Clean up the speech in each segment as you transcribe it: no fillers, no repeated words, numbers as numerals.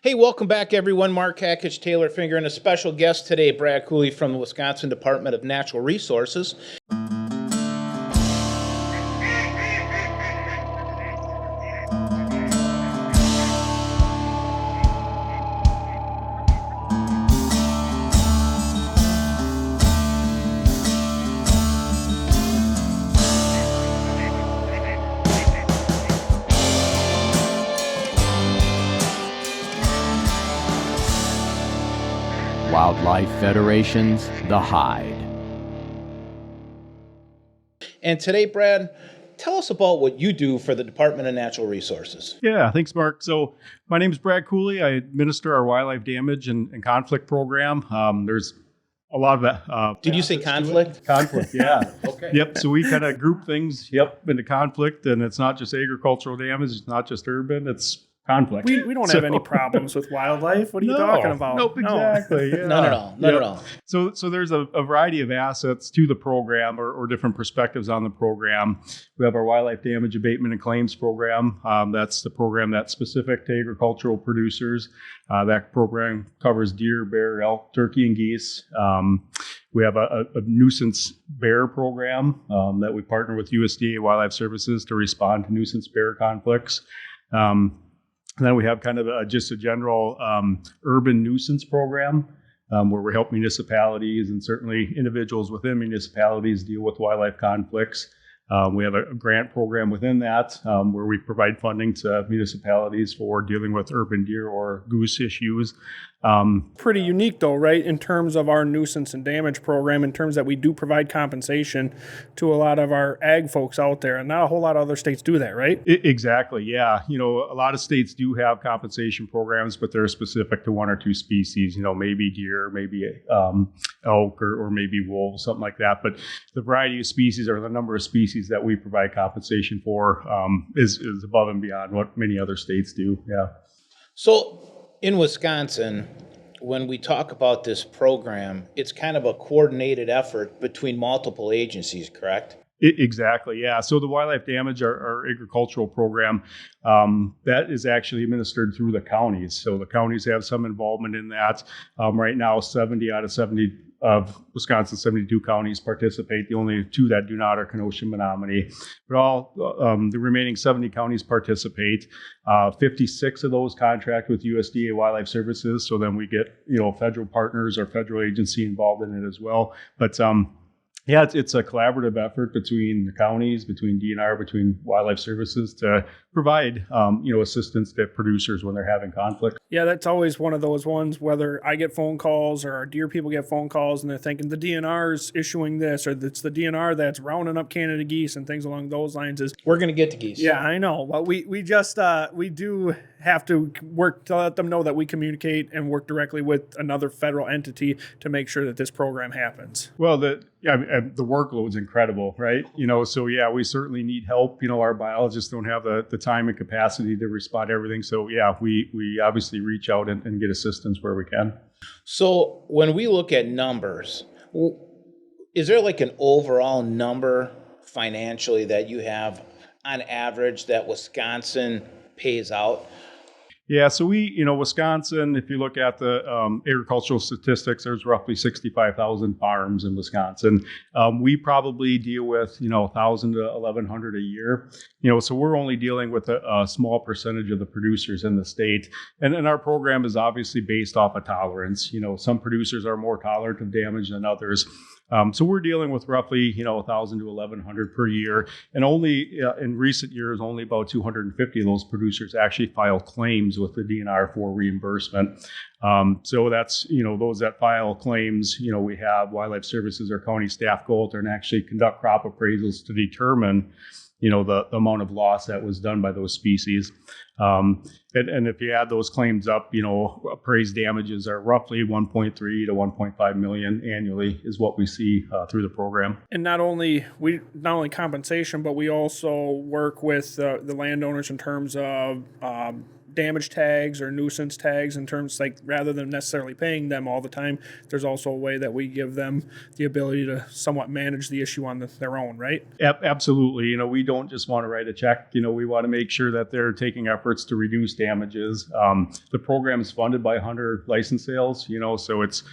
Hey, welcome back, everyone. Mark Kakatsch, Taylor Finger, and a special guest today, Brad Koele from the Wisconsin Department of Natural Resources. Wildlife Federations, The Hide. And today, Brad, tell us about what you do for the Department of Natural Resources. Yeah, thanks, Mark. So my name is Brad Koele. I administer our wildlife damage and conflict program. There's a lot of Did you say conflict? Conflict, yeah. Okay. Yep. So we kind of group things, into conflict, and it's not just agricultural damage. It's not just urban. It's conflict. We don't have any problems with wildlife. What are you talking about? Nope, exactly. Yeah. None at all. None at all. So there's a variety of assets to the program or different perspectives on the program. We have our wildlife damage abatement and claims program. That's the program that's specific to agricultural producers. That program covers deer, bear, elk, turkey, and geese. We have a nuisance bear program that we partner with USDA Wildlife Services to respond to nuisance bear conflicts. And then we have kind of just a general urban nuisance program where we help municipalities and certainly individuals within municipalities deal with wildlife conflicts. We have a grant program within that where we provide funding to municipalities for dealing with urban deer or goose issues. Pretty unique, though, right, in terms of our nuisance and damage program, in terms that we do provide compensation to a lot of our ag folks out there, and not a whole lot of other states do that, right? Exactly, yeah. A lot of states do have compensation programs, but they're specific to one or two species, maybe deer, maybe elk, or maybe wolves, something like that. But the variety of species or the number of species that we provide compensation for is above and beyond what many other states do, yeah. So in Wisconsin, when we talk about this program, it's kind of a coordinated effort between multiple agencies, correct? Exactly, yeah. So the wildlife damage, our agricultural program, that is actually administered through the counties. So the counties have some involvement in that. Right now, 70 out of 70 of Wisconsin's 72 counties participate. The only two that do not are Kenosha and Menominee. But all the remaining 70 counties participate. 56 of those contract with USDA Wildlife Services. So then we get, federal partners or federal agency involved in it as well. But yeah, it's a collaborative effort between the counties, between DNR, between Wildlife Services to provide, assistance to producers when they're having conflict. Yeah, that's always one of those ones, whether I get phone calls or our deer people get phone calls and they're thinking the DNR is issuing this, or it's the DNR that's rounding up Canada geese and things along those lines. We're going to get to geese. Yeah, I know. But we do have to work to let them know that we communicate and work directly with another federal entity to make sure that this program happens. Well, the workload's incredible, right? So yeah, we certainly need help. Our biologists don't have the time and capacity to respond to everything. So yeah, we obviously reach out and get assistance where we can. So when we look at numbers, is there like an overall number financially that you have on average that Wisconsin pays out? Yeah, so Wisconsin, if you look at the agricultural statistics, there's roughly 65,000 farms in Wisconsin. We probably deal with, 1,000 to 1,100 a year. So we're only dealing with a small percentage of the producers in the state. And our program is obviously based off of tolerance. Some producers are more tolerant of damage than others. So we're dealing with roughly, 1,000 to 1,100 per year. And only in recent years, only about 250 of those producers actually file claims with the DNR for reimbursement. So that's, those that file claims, we have Wildlife Services or county staff go out there and actually conduct crop appraisals to determine, the amount of loss that was done by those species. And if you add those claims up, appraised damages are roughly 1.3 to 1.5 million annually is what we see through the program. And not only compensation, but we also work with the landowners in terms of damage tags or nuisance tags in terms like rather than necessarily paying them all the time, there's also a way that we give them the ability to somewhat manage the issue on their own, right? Absolutely. We don't just want to write a check. We want to make sure that they're taking efforts to reduce damages. The program is funded by hunter license sales, so it's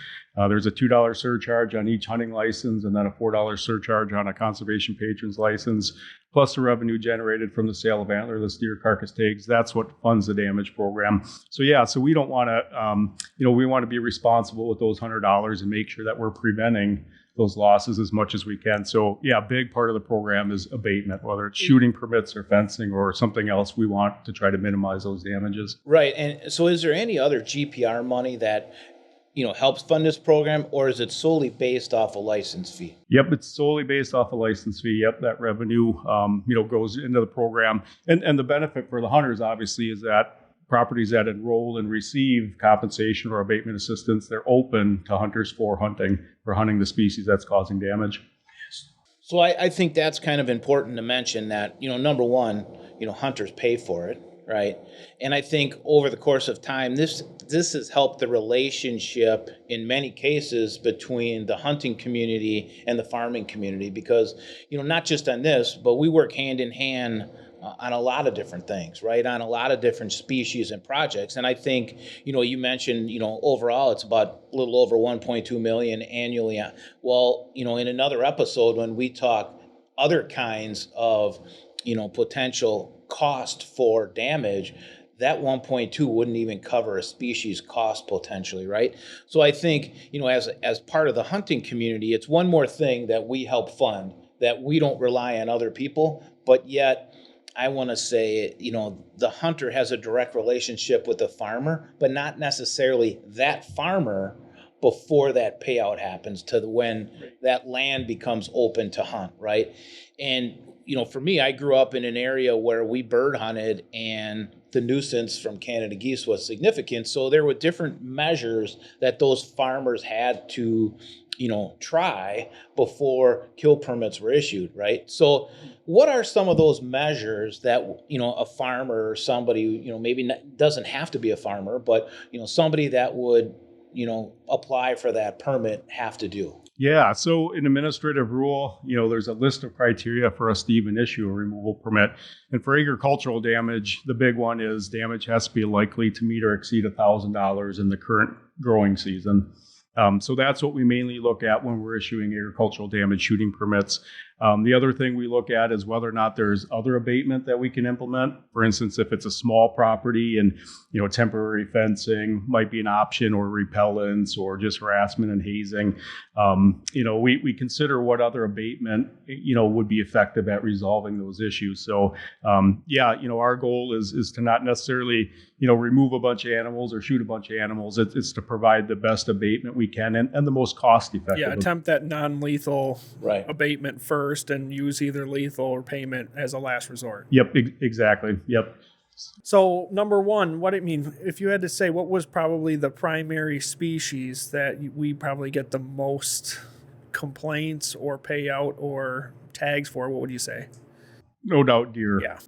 there's a $2 surcharge on each hunting license and then a $4 surcharge on a conservation patron's license, plus the revenue generated from the sale of antlerless deer carcass tags. That's what funds the damage program. So we don't want to, we want to be responsible with those $100 and make sure that we're preventing those losses as much as we can. So a big part of the program is abatement, whether it's shooting permits or fencing or something else. We want to try to minimize those damages. Right. And so is there any other GPR money that helps fund this program, or is it solely based off a license fee? Yep, it's solely based off a license fee. Yep, that revenue, goes into the program. And the benefit for the hunters, obviously, is that properties that enroll and receive compensation or abatement assistance, they're open to hunters for hunting the species that's causing damage. So I think that's kind of important to mention that, number one, hunters pay for it, right? And I think over the course of time, this has helped the relationship in many cases between the hunting community and the farming community because, not just on this, but we work hand in hand on a lot of different things, right? On a lot of different species and projects. And I think, you mentioned, overall it's about a little over 1.2 million annually. Well, in another episode when we talk other kinds of, potential cost for damage, that 1.2 wouldn't even cover a species cost potentially, right? So I think, as part of the hunting community, it's one more thing that we help fund, that we don't rely on other people, but yet I want to say, the hunter has a direct relationship with the farmer, but not necessarily that farmer before that payout happens to when that land becomes open to hunt, right? And, for me, I grew up in an area where we bird hunted and the nuisance from Canada geese was significant. So there were different measures that those farmers had to, try before kill permits were issued, right? So what are some of those measures that, a farmer or somebody, maybe doesn't have to be a farmer, but, somebody that would, apply for that permit have to do? Yeah, so in administrative rule, there's a list of criteria for us to even issue a removal permit. And for agricultural damage, the big one is damage has to be likely to meet or exceed $1,000 in the current growing season. So that's what we mainly look at when we're issuing agricultural damage shooting permits. The other thing we look at is whether or not there's other abatement that we can implement. For instance, if it's a small property and, temporary fencing might be an option, or repellents, or just harassment and hazing. We consider what other abatement, would be effective at resolving those issues. So, our goal is to not necessarily, remove a bunch of animals or shoot a bunch of animals. It's to provide the best abatement we can and the most cost effective. Yeah, attempt that non-lethal Right. abatement first and use either lethal or payment as a last resort. Yep, exactly. Yep. So number one, if you had to say what was probably the primary species that we probably get the most complaints or payout or tags for, what would you say? No doubt deer. Yeah.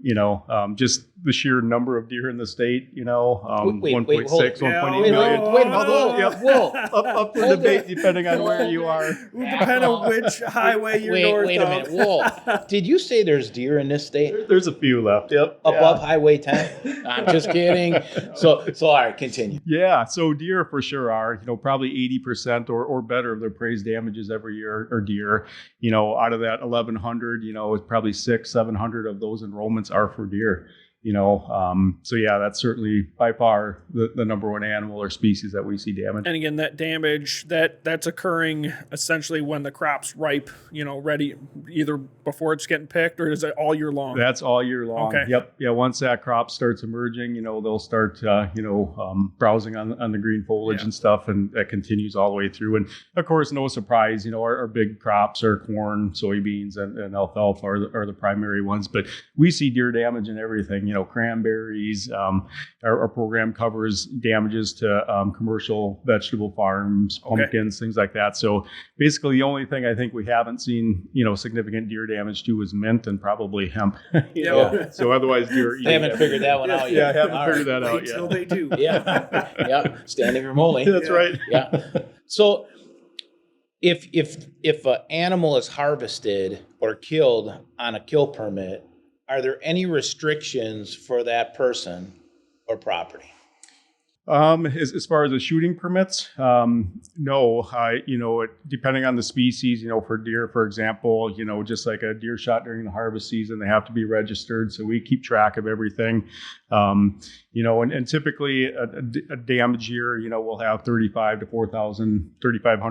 Just the sheer number of deer in the state, Wait, 1.6, hold 1.8 it. million. Wait a minute. Whoa. Up for debate depending on where you are. Depending on which highway you're north Wait a minute. of. Whoa. Did you say there's deer in this state? There's a few left. Yep. Above Highway 10? I'm just kidding. So all right, continue. Yeah, so deer for sure are, probably 80% or better of their prairie damages every year are deer. Out of that 1,100, it's probably 600-700 of those enrollments are for deer. That's certainly by far the number one animal or species that we see damage. And again, that damage that's occurring essentially when the crop's ripe, ready, either before it's getting picked, or is it all year long? That's all year long. Okay. Yep. Yeah. Once that crop starts emerging, they'll start, browsing on the green foliage and stuff, and that continues all the way through. And of course, no surprise, our big crops are corn, soybeans, and alfalfa are the primary ones. But we see deer damage in everything. cranberries. Our program covers damages to commercial vegetable farms, pumpkins, things like that. So basically, the only thing I think we haven't seen, significant deer damage to is mint and probably hemp. So otherwise, deer. I haven't figured that one out yet. Yeah, I haven't figured that out yet. Until they do. Yeah. Standing room only. That's right. Yeah. So if an animal is harvested or killed on a kill permit, are there any restrictions for that person or property? As far as the shooting permits, no. Depending on the species, for deer, for example, just like a deer shot during the harvest season, they have to be registered. So we keep track of everything. And typically a damage year, we'll have 3,500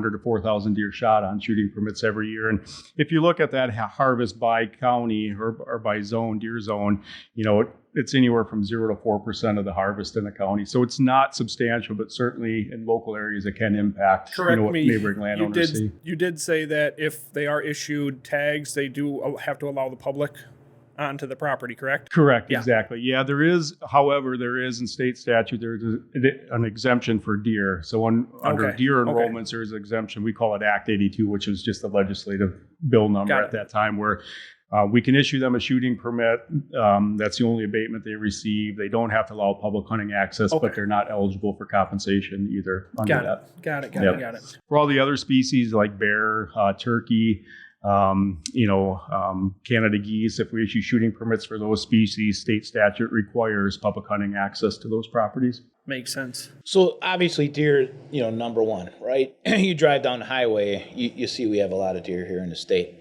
to 4,000 deer shot on shooting permits every year. And if you look at that harvest by county or by zone, deer zone, it's anywhere from 0 to 4% of the harvest in the county. So it's not substantial, but certainly in local areas it can impact what neighboring landowners see. You did say that if they are issued tags, they do have to allow the public onto the property, correct? Correct, yeah. Exactly. Yeah, there is in state statute, there's an exemption for deer. So under deer enrollments, there's an exemption. We call it Act 82, which was just the legislative bill number at that time, where we can issue them a shooting permit. That's the only abatement they receive. They don't have to allow public hunting access, but they're not eligible for compensation either under that. Got it. For all the other species like bear, turkey, Canada geese, if we issue shooting permits for those species, state statute requires public hunting access to those properties. Makes sense. So obviously deer, number one, right? You drive down the highway, you see we have a lot of deer here in the state.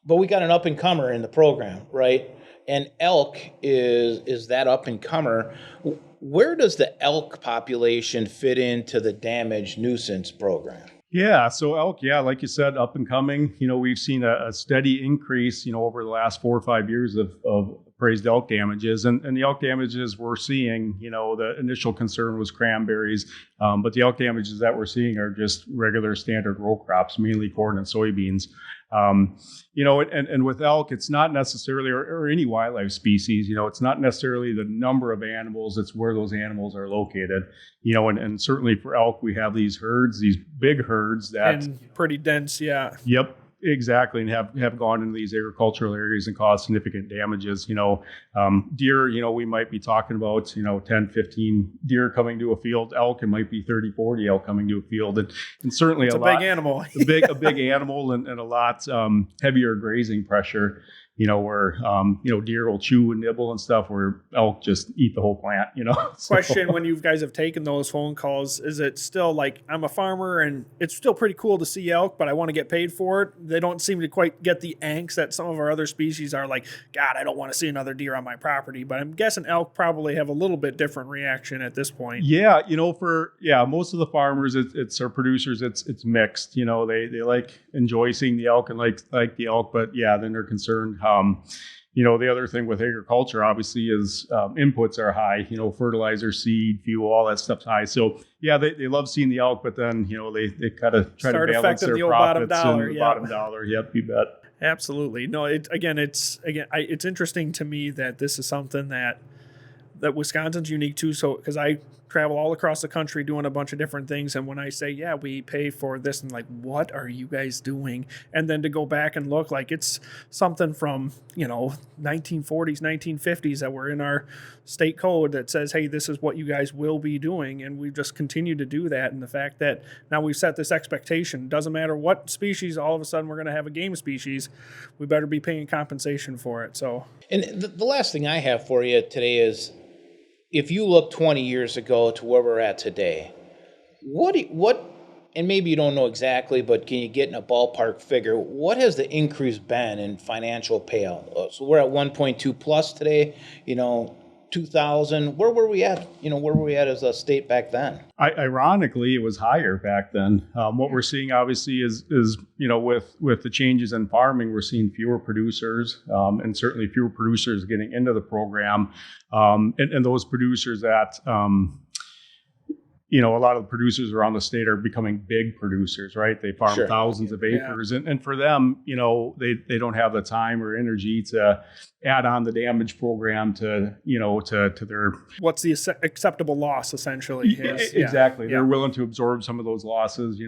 But we got an up-and-comer in the program, right? And elk is that up-and-comer. Where does the elk population fit into the damage nuisance program? Yeah, so elk, like you said, up and coming. We've seen a steady increase, over the last 4 or 5 years of appraised elk damages. And the elk damages we're seeing, the initial concern was cranberries, but the elk damages that we're seeing are just regular standard row crops, mainly corn and soybeans. And with elk, it's not necessarily, or any wildlife species, it's not necessarily the number of animals, it's where those animals are located, and certainly for elk, we have these herds, these big herds that. And pretty dense, yeah. Yep. Exactly, and have gone into these agricultural areas and caused significant damages. Deer, we might be talking about, 10, 15 deer coming to a field. Elk, it might be 30, 40 elk coming to a field. And certainly it's a lot, big animal. a big animal and a lot heavier grazing pressure, where, deer will chew and nibble and stuff, where elk just eat the whole plant, So. Question, when you guys have taken those phone calls, is it still like, I'm a farmer and it's still pretty cool to see elk, but I want to get paid for it? They don't seem to quite get the angst that some of our other species are like, God, I don't want to see another deer on my property. But I'm guessing elk probably have a little bit different reaction at this point. Yeah, most of the farmers, it's our producers, it's mixed. They enjoy seeing the elk and like the elk, but then they're concerned. The other thing with agriculture, obviously, is inputs are high. Fertilizer, seed, fuel, all that stuff's high. So they love seeing the elk, but then they kind of try to balance their profits and the bottom dollar. Yep, you bet. Absolutely. No, it's interesting to me that this is something that Wisconsin's unique too. So because I travel all across the country doing a bunch of different things, and when I say, we pay for this, and like, what are you guys doing? And then to go back and look, like it's something from 1940s, 1950s that were in our state code that says, hey, this is what you guys will be doing, and we've just continued to do that. And the fact that now we've set this expectation, doesn't matter what species, all of a sudden we're going to have a game species, we better be paying compensation for it. So, and the last thing I have for you today is, if you look 20 years ago to where we're at today, what, and maybe you don't know exactly, but can you get in a ballpark figure, what has the increase been in financial payout? So we're at 1.2 plus today, 2000. Where were we at? Where were we at as a state back then? Ironically, it was higher back then. What we're seeing, obviously, is with the changes in farming, we're seeing fewer producers, and certainly fewer producers getting into the program, and those producers that a lot of the producers around the state are becoming big producers, right? They farm Sure. thousands of acres. And for them, they don't have the time or energy to add on the damage program to their. What's the acceptable loss essentially is. Exactly. Yeah. They're willing to absorb some of those losses,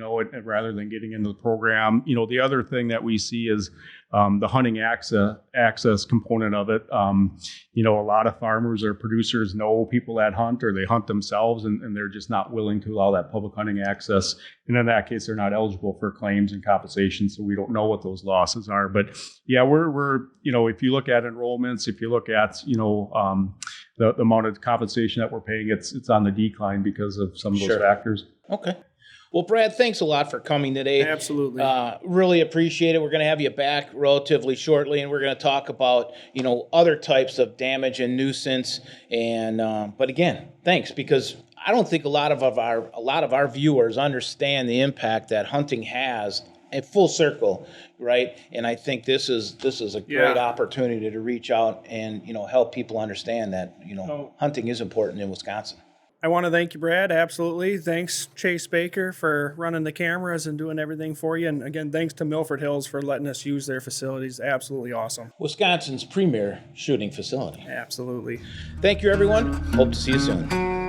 rather than getting into the program. The other thing that we see is the hunting access component of it. A lot of farmers or producers know people that hunt, or they hunt themselves, and they're just not willing to allow that public hunting access. And in that case, they're not eligible for claims and compensation. So we don't know what those losses are. But yeah, we're if you look at enrollments, if you look at the amount of compensation that we're paying, it's on the decline because of some of those factors. Okay. Well, Brad, thanks a lot for coming today. Absolutely. Really appreciate it. We're going to have you back relatively shortly, and we're going to talk about, other types of damage and nuisance. And but again, thanks, because I don't think a lot of our viewers understand the impact that hunting has in full circle, right? And I think this is a great opportunity to reach out and help people understand that hunting is important in Wisconsin. I want to thank you, Brad. Absolutely. Thanks, Chase Baker, for running the cameras and doing everything for you. And again, thanks to Milford Hills for letting us use their facilities. Absolutely awesome. Wisconsin's premier shooting facility. Absolutely. Thank you, everyone. Hope to see you soon.